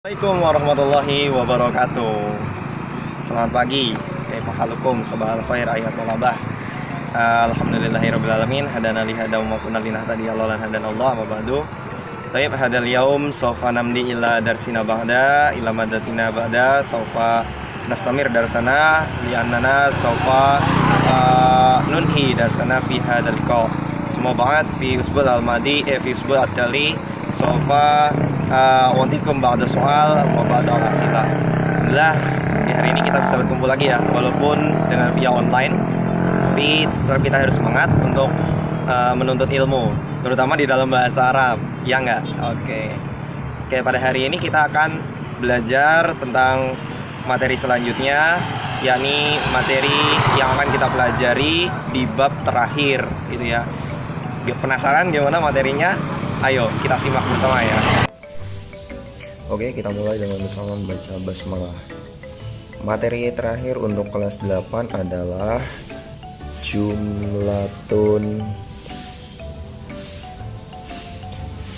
Assalamualaikum warahmatullahi wabarakatuh. Selamat pagi. Kaifahalukum sabahal khair ayat tolabah. Alhamdulillahirabbil alamin hadana li hada wa kunna linahtadiya laulan hadanallah wa ba'du. Tayyib hadal yaum sawfa namdi ila darsina ba'da ila madatina ba'da sawfa nastamir darsana li'annana sawfa nunhi darsana fi hadal liqa. Semua banget fi usbul al-madi fi usbul at-tali sawfa wantikum ba'da soal wa ba'da al-asila. Alhamdulillah di hari ini kita bisa berkumpul lagi ya, walaupun dengan via online, tapi tetap kita harus semangat untuk menuntut ilmu, terutama di dalam bahasa Arab, ya enggak? Oke, pada hari ini kita akan belajar tentang materi selanjutnya, yakni materi yang akan kita pelajari di bab terakhir gitu ya. Penasaran gimana materinya? Ayo kita simak bersama ya. Oke, kita mulai dengan bersama membaca basmalah. Materi terakhir untuk kelas 8 adalah jumlatun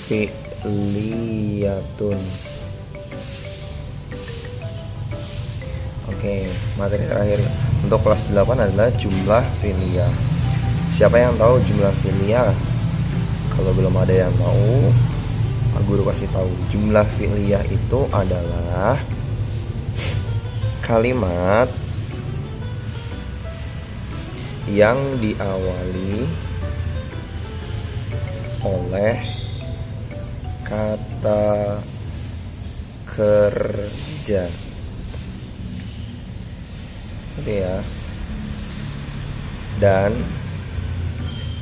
fi'liyatun. Oke, materi terakhir untuk kelas 8 adalah jumlah fi'liyah. Siapa yang tahu jumlah fi'liyah? Kalau belum ada yang tahu, guru kasih tahu. Jumlah fi'liyah itu adalah kalimat yang diawali oleh kata kerja. Oke ya. Dan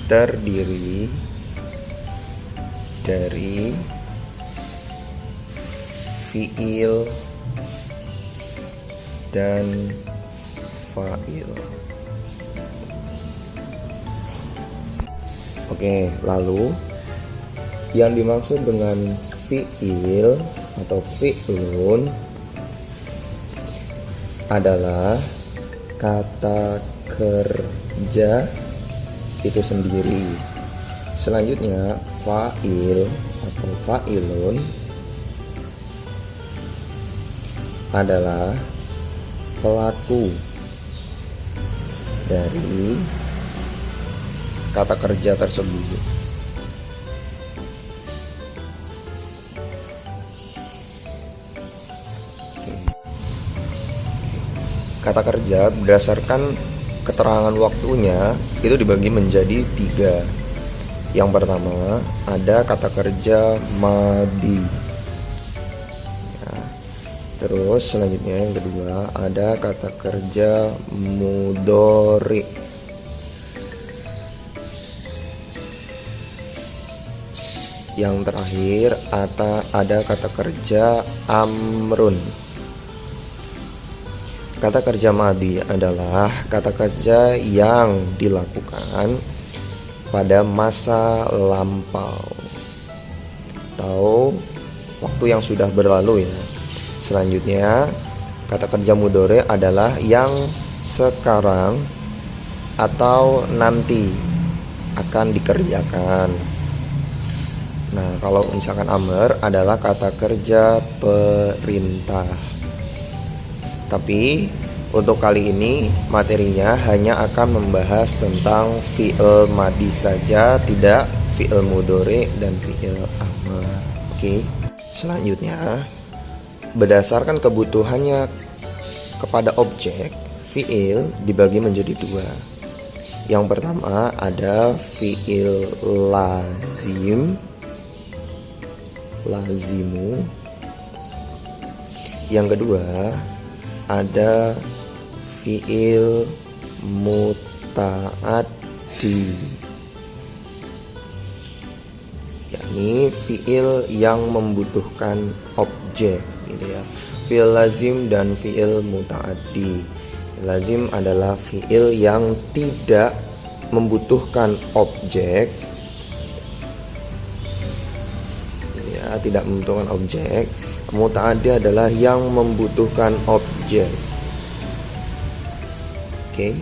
terdiri dari fiil dan fa'il. Oke, lalu yang dimaksud dengan fiil atau fi'lun adalah kata kerja itu sendiri. Selanjutnya fa'il atau fa'ilun adalah pelaku dari kata kerja tersebut. Kata kerja berdasarkan keterangan waktunya itu dibagi menjadi 3. Yang pertama ada kata kerja madi. Terus selanjutnya yang kedua ada kata kerja mudhari. Yang terakhir ada kata kerja amrun. Kata kerja madi adalah kata kerja yang dilakukan pada masa lampau atau waktu yang sudah berlalu ya. Selanjutnya kata kerja mudhari adalah yang sekarang atau nanti akan dikerjakan. Nah, kalau misalkan amr adalah kata kerja perintah. Tapi untuk kali ini materinya hanya akan membahas tentang fi'il madi saja, tidak fi'il mudhari dan fi'il amr. Oke. Selanjutnya berdasarkan kebutuhannya kepada objek, fi'il dibagi menjadi 2. Yang pertama ada fi'il lazimu. Yang kedua ada fi'il muta'addi, yakni fi'il yang membutuhkan objek gitu ya. Fi'il lazim dan fi'il muta'addi. Lazim adalah fi'il yang tidak membutuhkan objek ya, tidak membutuhkan objek. Muta'addi adalah yang membutuhkan objek. Oke.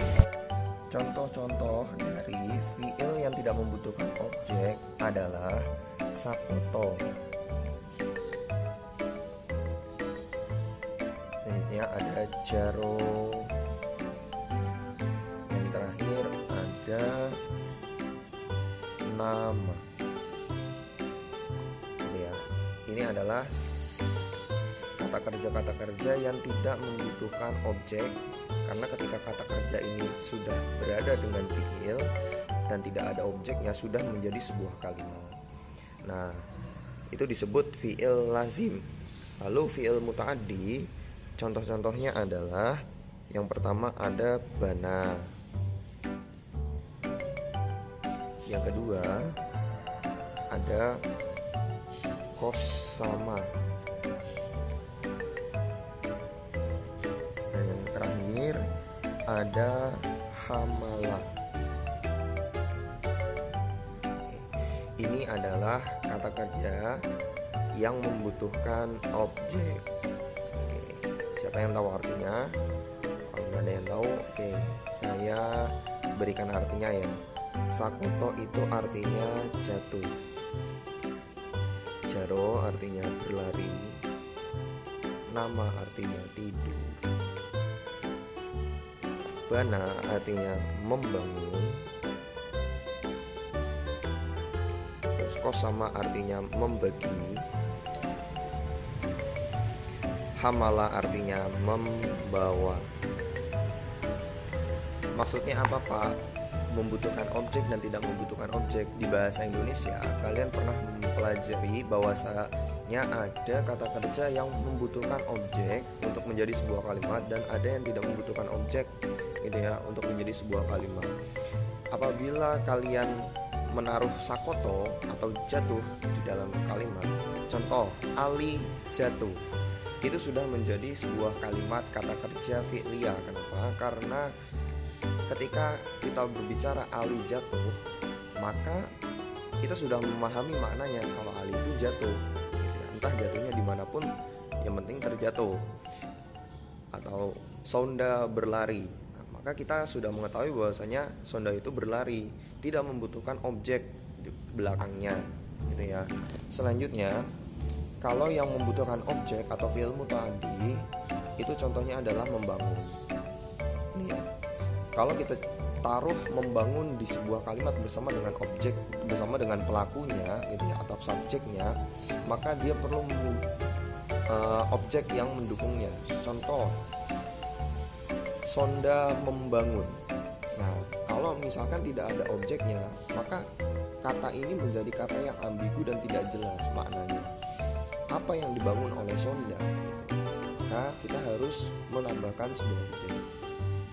Contoh-contoh dari fi'il yang tidak membutuhkan objek adalah sakoto, selanjutnya ada jaro. Yang terakhir ada nama. Ya, ini adalah kata kerja yang tidak membutuhkan objek, karena ketika kata kerja ini sudah berada dengan fiil dan tidak ada objeknya, sudah menjadi sebuah kalimat. Nah, itu disebut fiil lazim. Lalu fiil muta'addi, contoh-contohnya adalah yang pertama ada bana, yang kedua ada qasama, dan yang terakhir ada hamala. Ini adalah kata kerja yang membutuhkan objek. Siapa yang tahu artinya? Kalau nggak ada yang tahu, oke, saya berikan artinya ya. Sakoto itu artinya jatuh. Jaro artinya berlari. Nama artinya tidur. Bana artinya membangun. Terus qasama artinya membagi. Hamala artinya membawa. Maksudnya apa, Pak? Membutuhkan objek dan tidak membutuhkan objek. Di bahasa Indonesia, kalian pernah mempelajari bahwasanya ada kata kerja yang membutuhkan objek untuk menjadi sebuah kalimat dan ada yang tidak membutuhkan objek gitu ya untuk menjadi sebuah kalimat. Apabila kalian menaruh sakoto atau jatuh di dalam kalimat, contoh Ali jatuh, itu sudah menjadi sebuah kalimat kata kerja fi'liyah. Kenapa? Karena ketika kita berbicara Ali jatuh, maka kita sudah memahami maknanya kalau Ali itu jatuh gitu ya. Entah jatuhnya dimanapun, yang penting terjatuh. Atau Sonda berlari, nah, maka kita sudah mengetahui bahwasanya Sonda itu berlari, tidak membutuhkan objek di belakangnya gitu ya. Selanjutnya, kalau yang membutuhkan objek atau fi'il muta'addi, itu contohnya adalah membangun. Ini ya. Kalau kita taruh membangun di sebuah kalimat bersama dengan objek, bersama dengan pelakunya gitu ya, atau subjeknya, maka dia perlu objek yang mendukungnya. Contoh, Sonda membangun. Nah, kalau misalkan tidak ada objeknya, maka kata ini menjadi kata yang ambigu dan tidak jelas maknanya. Apa yang dibangun oleh Sonda gitu. Maka kita harus menambahkan sebuah objek.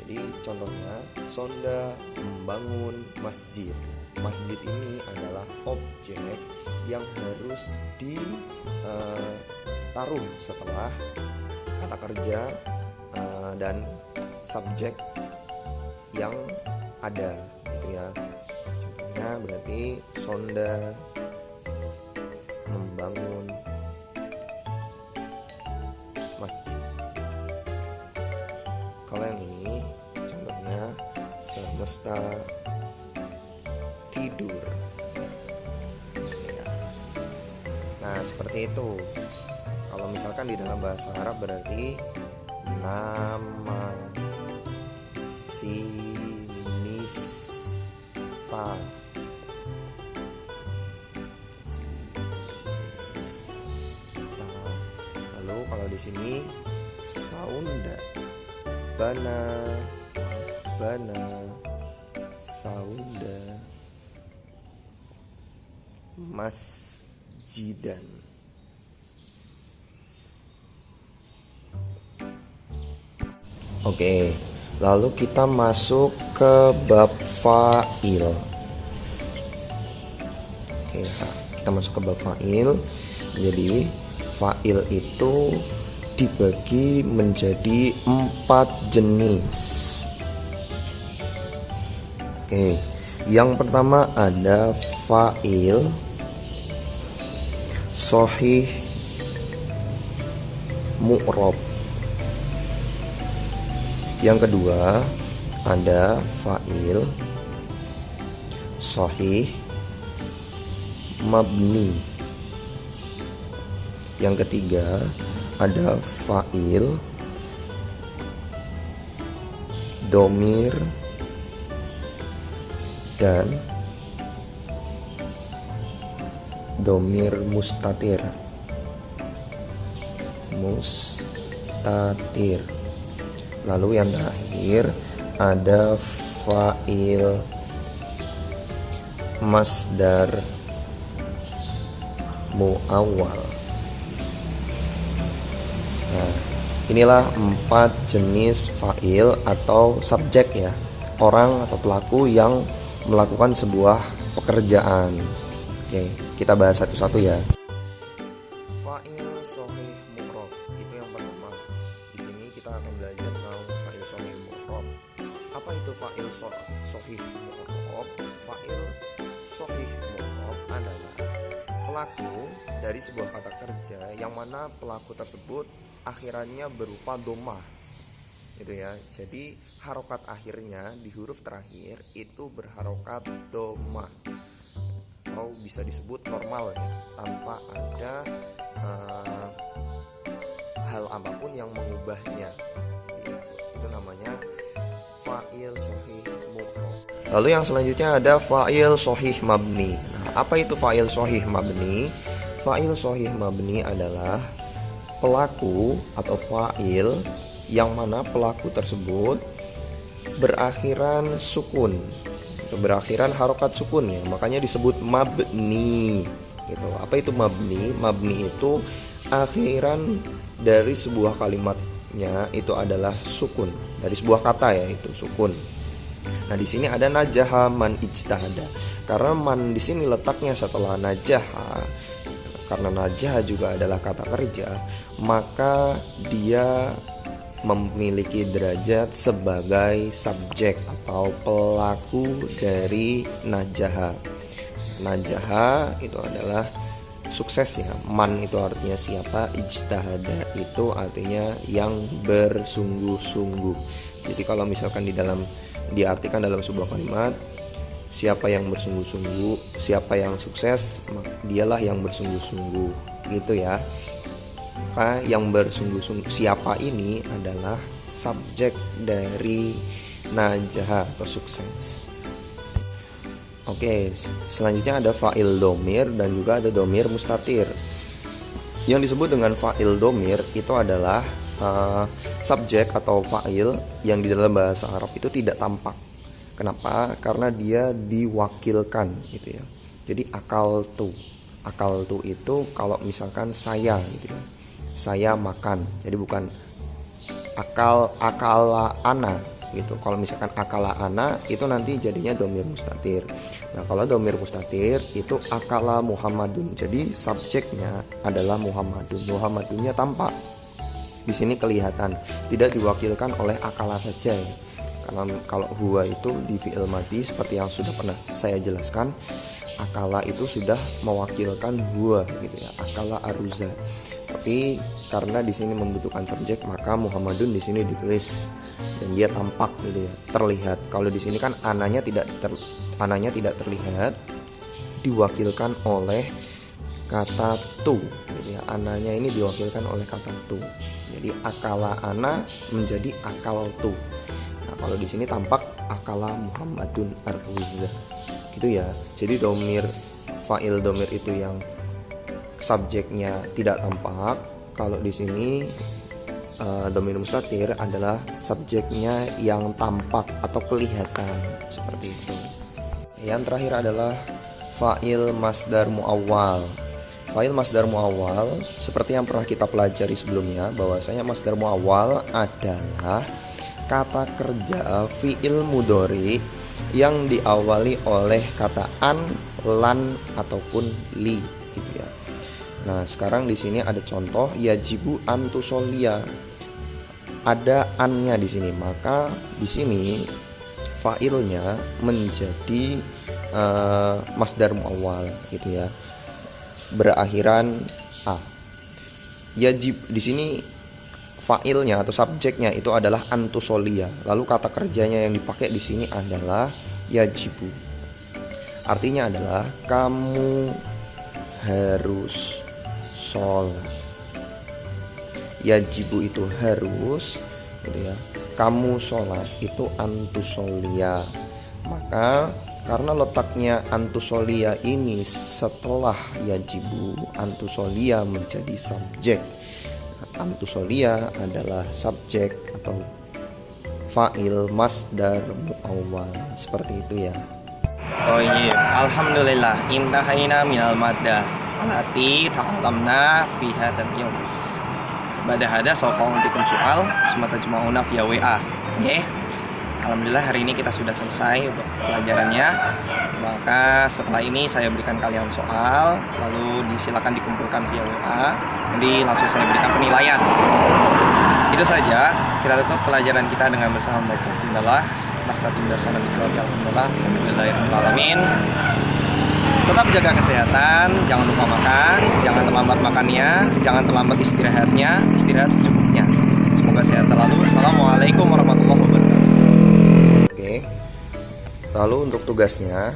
Jadi contohnya, Sonda membangun masjid. Masjid ini adalah objek yang harus ditaruh setelah kata kerja dan subjek yang ada gitu ya. Contohnya berarti Sonda membangun masjid. Kalau yang ini contohnya semesta tidur ya. Nah seperti itu. Kalau misalkan di dalam bahasa Arab berarti nama, sinista, lalu kalau di sini saunda, bana, saunda, masjidan. Oke, lalu kita masuk ke bab fa'il. Oke, kita masuk ke bab fa'il. Jadi fa'il itu dibagi menjadi 4 jenis. Oke, yang pertama ada fa'il shahih mu'rab. Yang kedua ada fa'il shahih mabni. Yang ketiga ada fa'il domir dan domir mustatir. Lalu yang terakhir ada fa'il masdar muawwal. Nah, inilah 4 jenis fa'il atau subjek ya, orang atau pelaku yang melakukan sebuah pekerjaan. Oke, kita bahas satu-satu ya. Fa'il sahih mu'rab itu yang pertama. Di sini kita akan belajar tentang fa'il sahih mu'rab. Apa itu fa'il sahih mu'rab? Fa'il sahih mu'rab adalah pelaku dari sebuah kata kerja yang mana pelaku tersebut akhirannya berupa domah, gitu ya. Jadi harokat akhirnya di huruf terakhir itu berharokat domah, atau bisa disebut normal ya, tanpa ada hal apapun yang mengubahnya. Itu namanya fa'il sahih mu'rab. Lalu yang selanjutnya ada fa'il sahih mabni. Nah, apa itu fa'il sahih mabni? Fa'il sahih mabni adalah pelaku atau fa'il yang mana pelaku tersebut berakhiran sukun, itu berakhiran harokat sukun ya, makanya disebut mabni gitu. Apa itu mabni? Mabni itu akhiran dari sebuah kalimatnya itu adalah sukun, dari sebuah kata ya, itu sukun. Nah, di sini ada najaha man ijtahada, karena man di sini letaknya setelah najaha. Karena najaha juga adalah kata kerja, maka dia memiliki derajat sebagai subjek atau pelaku dari najaha. Najaha itu adalah sukses ya. Man itu artinya siapa, ijtahada itu artinya yang bersungguh-sungguh. Jadi kalau misalkan diartikan dalam sebuah kalimat, siapa yang bersungguh-sungguh, siapa yang sukses, dialah yang bersungguh-sungguh, gitu ya. Maka yang bersungguh-sungguh, siapa ini adalah subjek dari najaha atau sukses. Oke, selanjutnya ada fa'il domir dan juga ada domir mustatir. Yang disebut dengan fa'il domir itu adalah subjek atau fa'il yang di dalam bahasa Arab itu tidak tampak. Kenapa? Karena dia diwakilkan gitu ya. Jadi akal tu itu kalau misalkan saya gitu ya. Saya makan. Jadi bukan akala ana gitu. Kalau misalkan akala ana itu nanti jadinya domir mustatir. Nah, kalau domir mustatir itu akala Muhammadun. Jadi subjeknya adalah Muhammadun. Muhammadunnya tampak. Di sini kelihatan, tidak diwakilkan oleh akala saja ya. Karena kalau huwa itu di fi'il madi seperti yang sudah pernah saya jelaskan, akala itu sudah mewakilkan huwa gitu ya, akala aruza. Tapi karena di sini membutuhkan subjek, maka Muhammadun di sini ditulis dan dia tampak gitu ya, terlihat. Kalau di sini kan ananya tidak terlihat, diwakilkan oleh kata tu gitu ya. Ananya ini diwakilkan oleh kata tu. Jadi akala ana menjadi akal tu. Nah, kalau di sini tampak akala Muhammadun ar-Ruzza. Gitu ya. Jadi fa'il domir itu yang subjeknya tidak tampak. Kalau di sini domir mustatir adalah subjeknya yang tampak atau kelihatan, seperti itu. Yang terakhir adalah fa'il masdar muawwal. Fa'il masdar muawwal seperti yang pernah kita pelajari sebelumnya, bahwasanya masdar muawwal adalah kata kerja fi'il mudhari yang diawali oleh kata an, lan ataupun li gitu ya. Nah, sekarang di sini ada contoh yajibu antusolia. Ada annya di sini, maka di sini fa'ilnya menjadi masdar muawwal gitu ya. Berakhiran a. Yajib di sini fa'ilnya atau subjeknya itu adalah antusolia. Lalu kata kerjanya yang dipakai di sini adalah yajibu. Artinya adalah kamu harus sholat. Yajibu itu harus, gitu ya. Kamu sholat itu antusolia. Maka karena letaknya antusolia ini setelah yajibu, antusolia menjadi subjek. Antusolia adalah subjek atau fa'il masdar muawwal, seperti itu ya. Oh iya, alhamdulillah intahaina minal maddah alati ta'allamna fi hadzal yawm. Bada hada sawfa untikum soal semata juma'una via WA. Oke. Alhamdulillah hari ini kita sudah selesai untuk pelajarannya. Maka setelah ini saya berikan kalian soal, lalu disilakan dikumpulkan via WA. Jadi langsung saya berikan penilaian. Itu saja. Kita tutup pelajaran kita dengan bersama membaca Alhamdulillah. Nakhtatim darsana biqiraati Alhamdulillah. Alhamdulillahirrahmanirrahim. Tetap jaga kesehatan, jangan lupa makan, jangan terlambat makannya, jangan terlambat istirahatnya, istirahat secukupnya. Semoga sehat selalu. Assalamualaikum warahmatullahi wabarakatuh. Oke. Lalu untuk tugasnya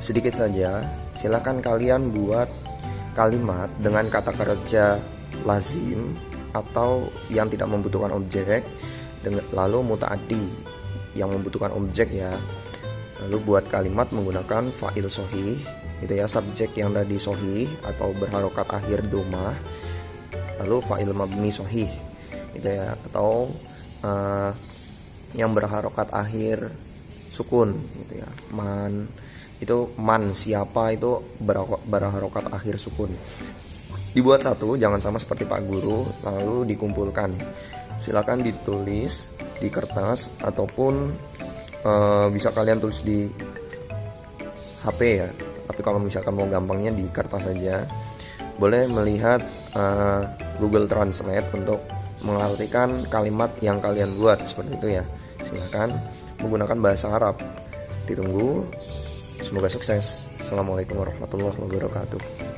sedikit saja. Silakan kalian buat kalimat dengan kata kerja lazim atau yang tidak membutuhkan objek, lalu mutaaddi yang membutuhkan objek ya. Lalu buat kalimat menggunakan fa'il sohih, gitu ya, subjek yang tadi sohih atau berharokat akhir domah, lalu fa'il mabni sohih, gitu ya, atau yang berharokat akhir sukun, gitu ya. Man itu man siapa itu berharokat akhir sukun. Dibuat satu, jangan sama seperti Pak Guru, lalu dikumpulkan. Silakan ditulis di kertas ataupun bisa kalian tulis di HP ya. Tapi kalau misalkan mau gampangnya di kertas saja. Boleh melihat Google Translate untuk mengartikan kalimat yang kalian buat seperti itu ya. Silakan menggunakan bahasa Arab. Ditunggu. Semoga sukses. Assalamualaikum warahmatullahi wabarakatuh.